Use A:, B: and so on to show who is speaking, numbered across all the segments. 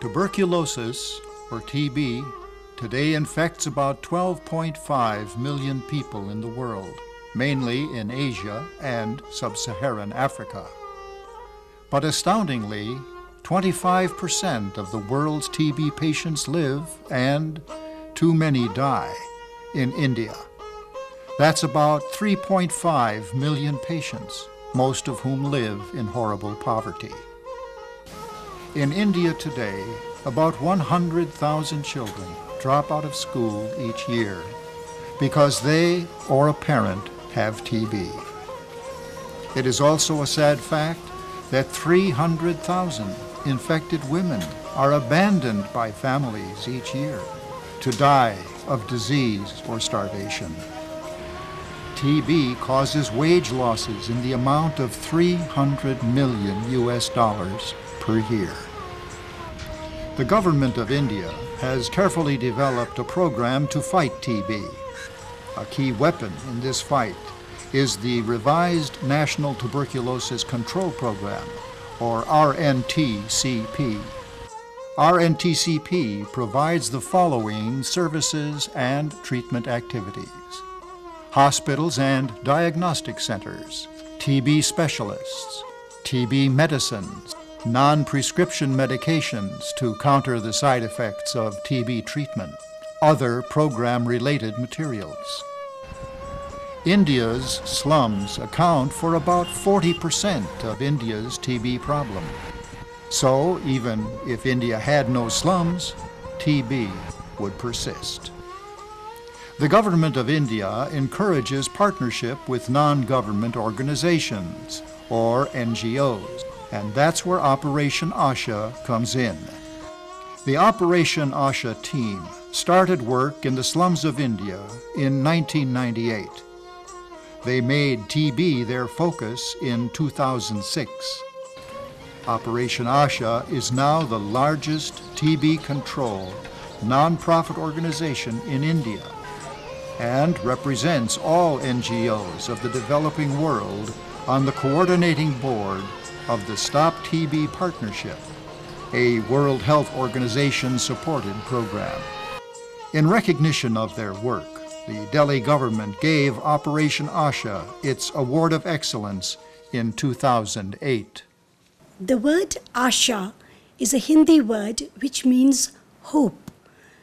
A: Tuberculosis, or TB, today infects about 12.5 million people in the world, mainly in Asia and sub-Saharan Africa. But astoundingly, 25% of the world's TB patients live, and too many die, in India. That's about 3.5 million patients, most of whom live in horrible poverty. In India today, about 100,000 children drop out of school each year because they or a parent have TB. It is also a sad fact that 300,000 infected women are abandoned by families each year to die of disease or starvation. TB causes wage losses in the amount of $300 million per year. The government of India has carefully developed a program to fight TB. A key weapon in this fight is the revised National Tuberculosis Control Program, or RNTCP. RNTCP provides the following services and treatment activities: hospitals and diagnostic centers, TB specialists, TB medicines, non-prescription medications to counter the side effects of TB treatment, other program-related materials. India's slums account for about 40% of India's TB problem. So even if India had no slums, TB would persist. The government of India encourages partnership with non-government organizations, or NGOs, and that's where Operation ASHA comes in. The Operation ASHA team started work in the slums of India in 1998. They made TB their focus in 2006. Operation ASHA is now the largest TB control nonprofit organization in India and represents all NGOs of the developing world on the coordinating board of the Stop TB Partnership, a World Health Organization-supported program. In recognition of their work, the Delhi government gave Operation ASHA its Award of Excellence in 2008.
B: The word ASHA is a Hindi word which means hope.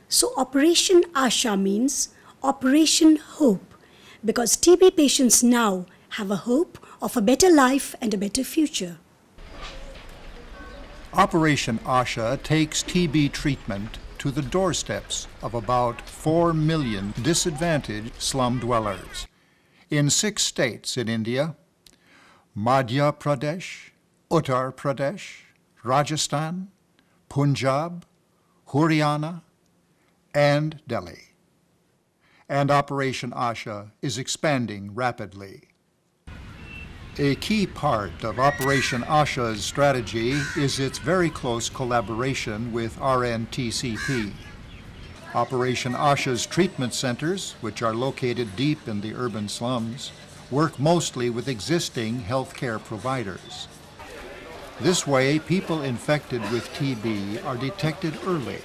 B: So Operation ASHA means Operation Hope, because TB patients now have a hope of a better life and a better future.
A: Operation ASHA takes TB treatment to the doorsteps of about 4 million disadvantaged slum dwellers in 6 states in India: Madhya Pradesh, Uttar Pradesh, Rajasthan, Punjab, Haryana, and Delhi. And Operation ASHA is expanding rapidly. A key part of Operation ASHA's strategy is its very close collaboration with RNTCP. Operation ASHA's treatment centers, which are located deep in the urban slums, work mostly with existing healthcare providers. This way, people infected with TB are detected early,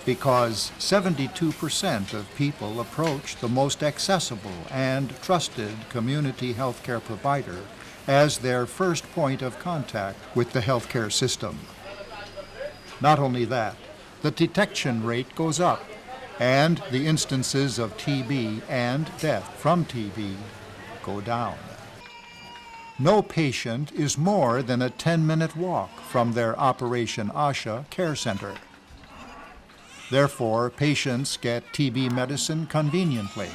A: because 72% of people approach the most accessible and trusted community healthcare provider as their first point of contact with the healthcare system. Not only that, the detection rate goes up, and the instances of TB and death from TB go down. No patient is more than a 10-minute walk from their Operation ASHA care center. Therefore, patients get TB medicine conveniently,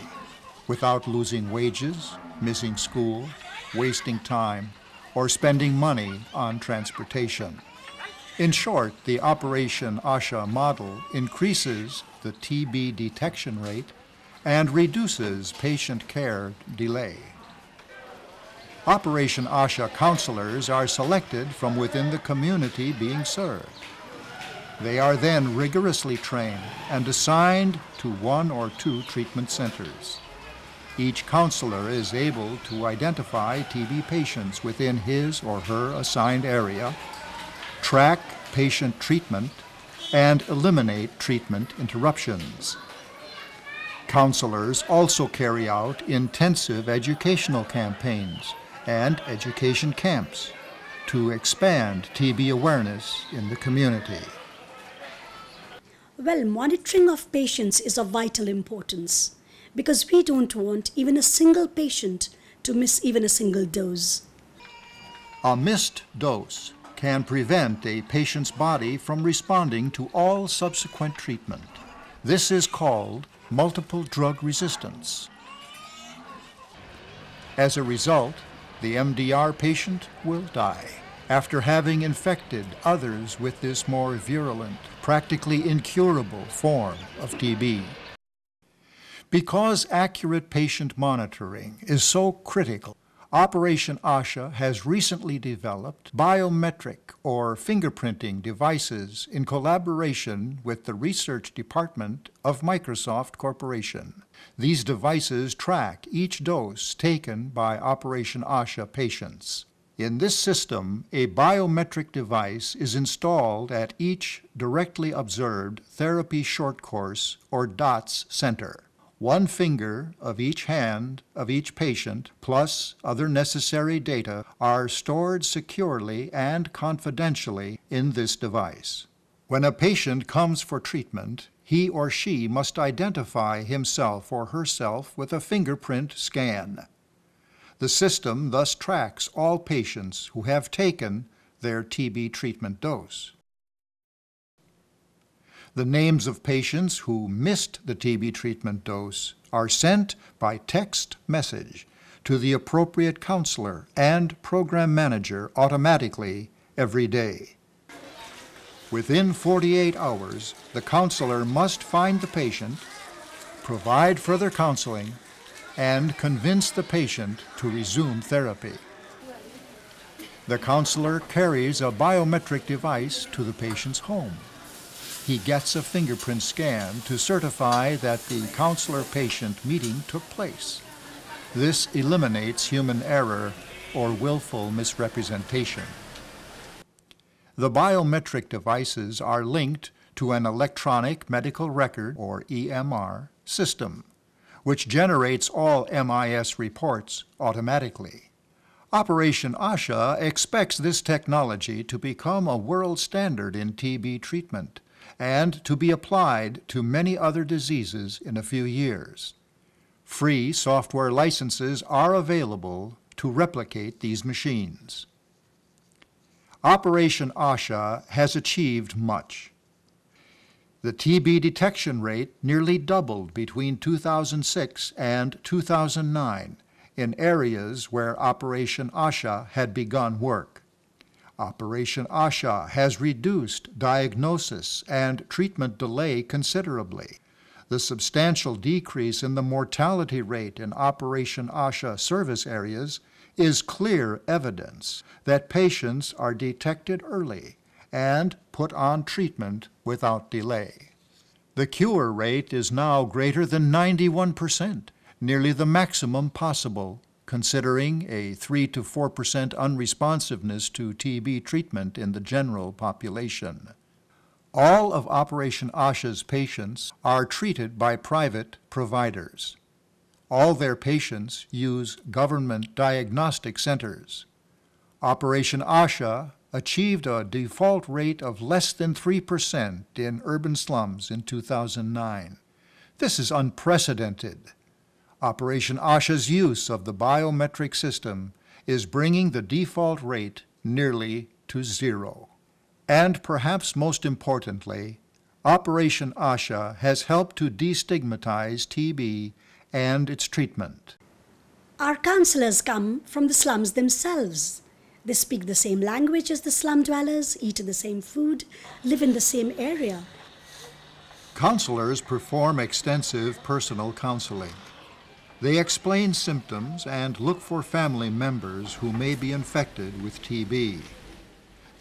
A: without losing wages, missing school, wasting time, or spending money on transportation. In short, the Operation ASHA model increases the TB detection rate and reduces patient care delay. Operation ASHA counselors are selected from within the community being served. They are then rigorously trained and assigned to 1 or 2 treatment centers. Each counselor is able to identify TB patients within his or her assigned area, track patient treatment, and eliminate treatment interruptions. Counselors also carry out intensive educational campaigns and education camps to expand TB awareness in the community.
B: Well, monitoring of patients is of vital importance because we don't want even a single patient to miss even a single dose.
A: A missed dose can prevent a patient's body from responding to all subsequent treatment. This is called multiple drug resistance. As a result, the MDR patient will die after having infected others with this more virulent, practically incurable form of TB. Because accurate patient monitoring is so critical, Operation ASHA has recently developed biometric or fingerprinting devices in collaboration with the research department of Microsoft Corporation. These devices track each dose taken by Operation ASHA patients. In this system, a biometric device is installed at each directly observed therapy short course or DOTS center. One finger of each hand of each patient, plus other necessary data, are stored securely and confidentially in this device. When a patient comes for treatment, he or she must identify himself or herself with a fingerprint scan. The system thus tracks all patients who have taken their TB treatment dose. The names of patients who missed the TB treatment dose are sent by text message to the appropriate counselor and program manager automatically every day. Within 48 hours, the counselor must find the patient, provide further counseling, and convince the patient to resume therapy. The counselor carries a biometric device to the patient's home. He gets a fingerprint scan to certify that the counselor-patient meeting took place. This eliminates human error or willful misrepresentation. The biometric devices are linked to an electronic medical record, or EMR, system, which generates all MIS reports automatically. Operation ASHA expects this technology to become a world standard in TB treatment and to be applied to many other diseases in a few years. Free software licenses are available to replicate these machines. Operation ASHA has achieved much. The TB detection rate nearly doubled between 2006 and 2009 in areas where Operation ASHA had begun work. Operation ASHA has reduced diagnosis and treatment delay considerably. The substantial decrease in the mortality rate in Operation ASHA service areas is clear evidence that patients are detected early and put on treatment without delay. The cure rate is now greater than 91%, nearly the maximum possible, considering a 3 to 4% unresponsiveness to TB treatment in the general population. All of Operation ASHA's patients are treated by private providers. All their patients use government diagnostic centers. Operation ASHA achieved a default rate of less than 3% in urban slums in 2009. This is unprecedented. Operation ASHA's use of the biometric system is bringing the default rate nearly to zero. And perhaps most importantly, Operation ASHA has helped to destigmatize TB and its treatment.
B: Our counselors come from the slums themselves. They speak the same language as the slum dwellers, eat the same food, live in the same area.
A: Counselors perform extensive personal counseling. They explain symptoms and look for family members who may be infected with TB.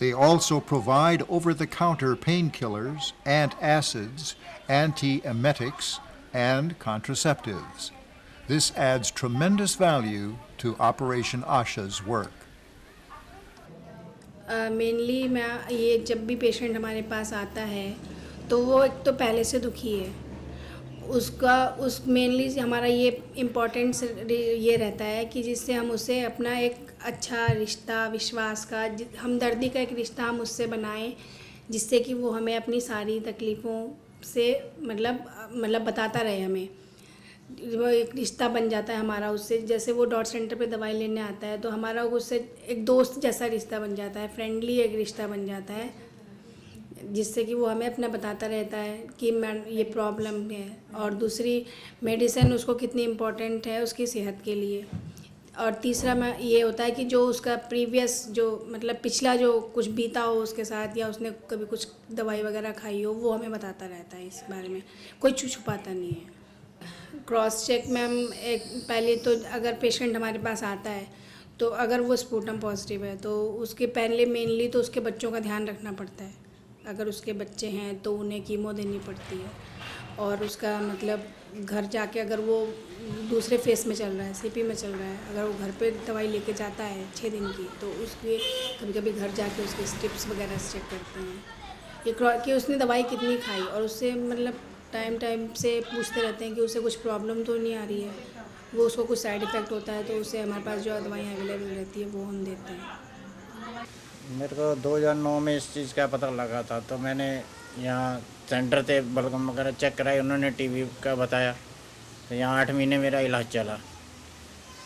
A: They also provide over-the-counter painkillers, antacids, antiemetics, and contraceptives. This adds tremendous value to Operation ASHA's work.
C: Mainly मैं ये जब भी patient हमारे पास आता है तो वो एक तो पहले से दुखी है, उसका उस मेनली हमारा ये इम्पोर्टेंट ये रहता है कि जिससे हम उसे अपना एक अच्छा रिश्ता, विश्वास का, हमदर्दी का एक रिश्ता हम उससे बनाएं, जिससे कि वो हमें अपनी सारी तकलीफ़ों से मतलब बताता रहे हमें। वो एक रिश्ता बन जाता है हमारा उससे। जैसे वो डॉट सेंटर पे दवाई लेने आता है तो हमारा उससे एक दोस्त जैसा रिश्ता बन जाता है, फ्रेंडली एक रिश्ता बन जाता है, जिससे कि वो हमें अपना बताता रहता है कि मैं ये प्रॉब्लम है। और दूसरी, मेडिसिन उसको कितनी इम्पोर्टेंट है उसकी सेहत के लिए। और तीसरा मैं ये होता है कि जो उसका प्रीवियस जो मतलब पिछला जो कुछ बीता हो उसके साथ, या उसने कभी कुछ दवाई वगैरह खाई हो, वो हमें बताता रहता है इस बारे में, कोई छुपाता नहीं है। क्रॉस चेक में हम एक पहले तो अगर पेशेंट हमारे पास आता है तो अगर वो स्पूटम पॉजिटिव है तो उसके पहले मेनली तो उसके बच्चों का ध्यान रखना पड़ता है। अगर उसके बच्चे हैं तो उन्हें कीमो देनी पड़ती है, और उसका मतलब घर जाके अगर वो दूसरे फेस में चल रहा है, सीपी में चल रहा है, अगर वो घर पे दवाई लेके जाता है 6 दिन की, तो उसके कभी कभी घर जाके उसके स्ट्रिप्स वगैरह चेक करते हैं कि उसने दवाई कितनी खाई, और उससे मतलब टाइम टाइम से पूछते रहते हैं कि उसे कुछ प्रॉब्लम तो नहीं आ रही है, वो उसको कुछ साइड इफ़ेक्ट होता है तो उसे हमारे पास जो दवाइयाँ अवेलेबल रहती है वो हम देते हैं।
D: मेरे को 2009 में इस चीज़ का पता लगा था, तो मैंने यहाँ सेंटर से बलगम वगैरह चेक कराई, उन्होंने टीबी का बताया, तो यहाँ 8 महीने मेरा इलाज चला।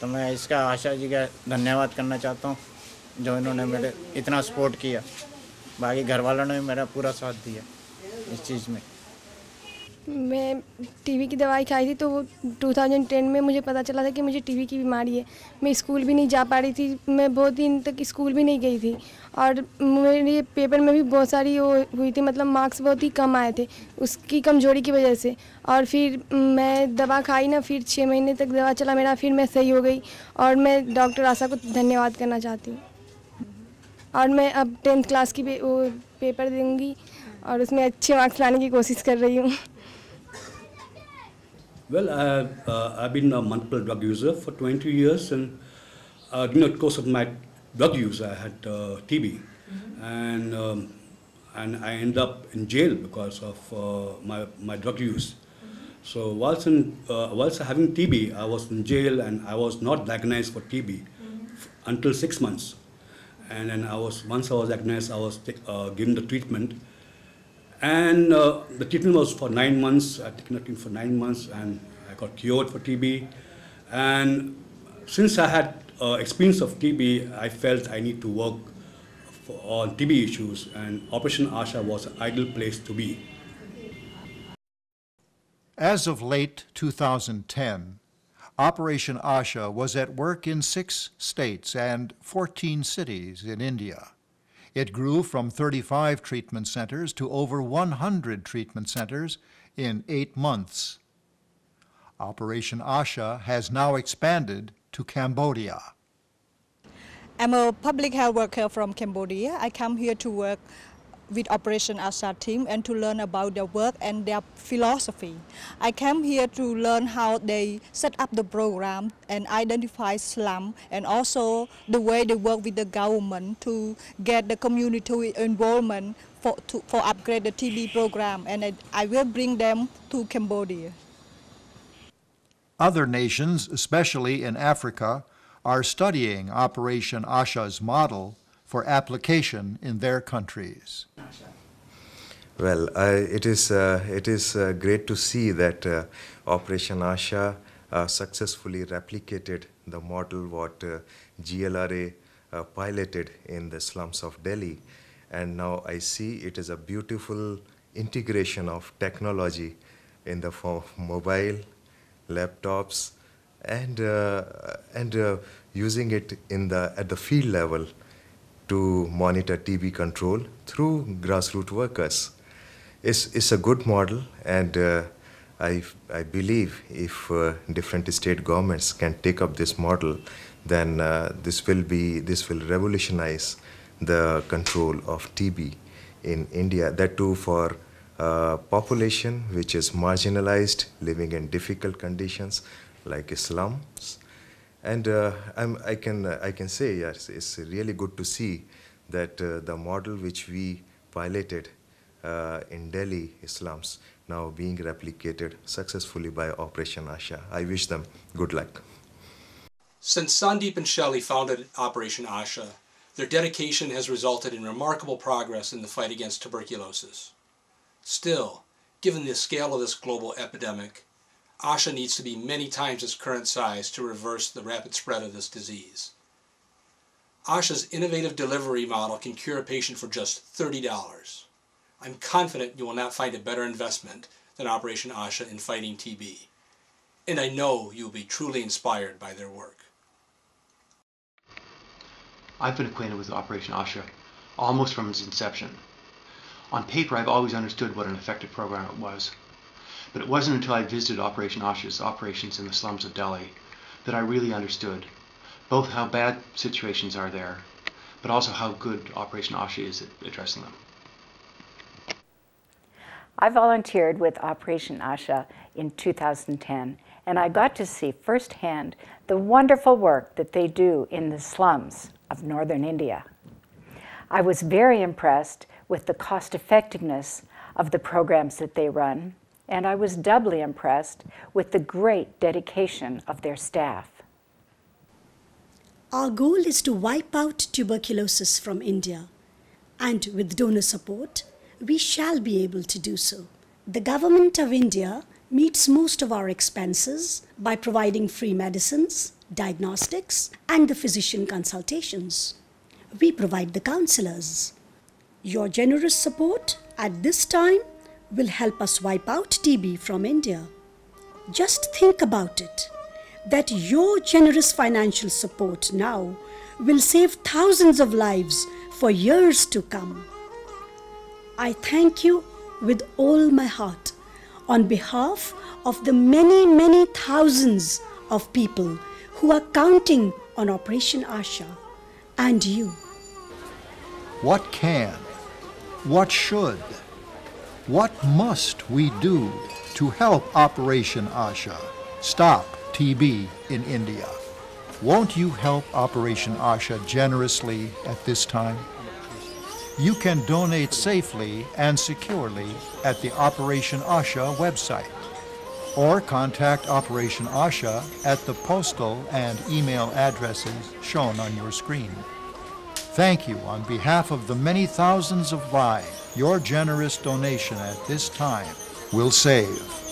D: तो मैं इसका आशा जी का धन्यवाद करना चाहता हूँ जो इन्होंने मेरे इतना सपोर्ट किया। बाकी घर वालों ने भी मेरा पूरा साथ दिया इस चीज़ में।
E: मैं टीबी की दवाई खाई थी तो वो 2010 में मुझे पता चला था कि मुझे टीबी की बीमारी है। मैं स्कूल भी नहीं जा पा रही थी, मैं बहुत दिन तक स्कूल भी नहीं गई थी, और मेरे पेपर में भी बहुत सारी वो हुई थी, मतलब मार्क्स बहुत ही कम आए थे उसकी कमजोरी की वजह से। और फिर मैं दवा खाई ना, फिर 6 महीने तक दवा चला मेरा, फिर मैं सही हो गई, और मैं डॉक्टर आशा को धन्यवाद करना चाहती हूँ। और मैं अब 10th क्लास की वो पेपर दूँगी और उसमें अच्छे मार्क्स लाने की कोशिश कर रही हूँ।
F: Well, I've been a multiple drug user for 20 years, and during the course of my drug use, I had TB, and I ended up in jail because of my drug use. So whilst having TB, I was in jail, and I was not diagnosed for TB until 6 months, and then once I was diagnosed, I was given the treatment. And the treatment was for 9 months. I took treatment for 9 months, and I got cured for TB. And since I had experience of TB, I felt I need to work on TB issues, and Operation ASHA was an ideal place to be.
A: As of late 2010, Operation ASHA was at work in 6 states and 14 cities in India. It grew from 35 treatment centers to over 100 treatment centers in 8 months. Operation ASHA has now expanded to Cambodia.
G: I'm a public health worker from Cambodia. I come here to work with Operation ASHA team and to learn about their work and their philosophy. I came here to learn how they set up the program and identify slum, and also the way they work with the government to get the community involvement for upgrade the TB program, and I will bring them to Cambodia.
A: Other nations, especially in Africa, are studying Operation ASHA's model for application in their countries.
H: Well, it is great to see that Operation ASHA successfully replicated the model what GLRA piloted in the slums of Delhi, and now I see it is a beautiful integration of technology in the form of mobile, laptops, and using it at the field level to monitor TB control through grassroots workers. It's a good model, and I believe if different state governments can take up this model, then this will revolutionize the control of TB in India. That too for population which is marginalized, living in difficult conditions like slums. And I can say, yes, it's really good to see that the model which we piloted in Delhi slums now being replicated successfully by Operation ASHA. I wish them good luck.
I: Since Sandeep and Shelley founded Operation ASHA, their dedication has resulted in remarkable progress in the fight against tuberculosis. Still, given the scale of this global epidemic, ASHA needs to be many times its current size to reverse the rapid spread of this disease. ASHA's innovative delivery model can cure a patient for just $30. I'm confident you will not find a better investment than Operation ASHA in fighting TB, and I know you will be truly inspired by their work.
J: I've been acquainted with Operation ASHA almost from its inception. On paper, I've always understood what an effective program it was, but it wasn't until I visited Operation ASHA's operations in the slums of Delhi that I really understood both how bad situations are there, but also how good Operation ASHA is at addressing them.
K: I volunteered with Operation ASHA in 2010, and I got to see firsthand the wonderful work that they do in the slums of northern India. I was very impressed with the cost-effectiveness of the programs that they run, and I was doubly impressed with the great dedication of their staff.
B: Our goal is to wipe out tuberculosis from India, and with donor support, we shall be able to do so. The Government of India meets most of our expenses by providing free medicines, diagnostics, and the physician consultations. We provide the counselors. Your generous support at this time will help us wipe out TB from India. Just think about it, that your generous financial support now will save thousands of lives for years to come. I thank you with all my heart on behalf of the many, many thousands of people who are counting on Operation ASHA and you.
A: What can, what should, what must we do to help Operation ASHA stop TB in India? Won't you help Operation ASHA generously at this time? You can donate safely and securely at the Operation ASHA website, or contact Operation ASHA at the postal and email addresses shown on your screen. Thank you on behalf of the many thousands of lives. Your generous donation at this time will save.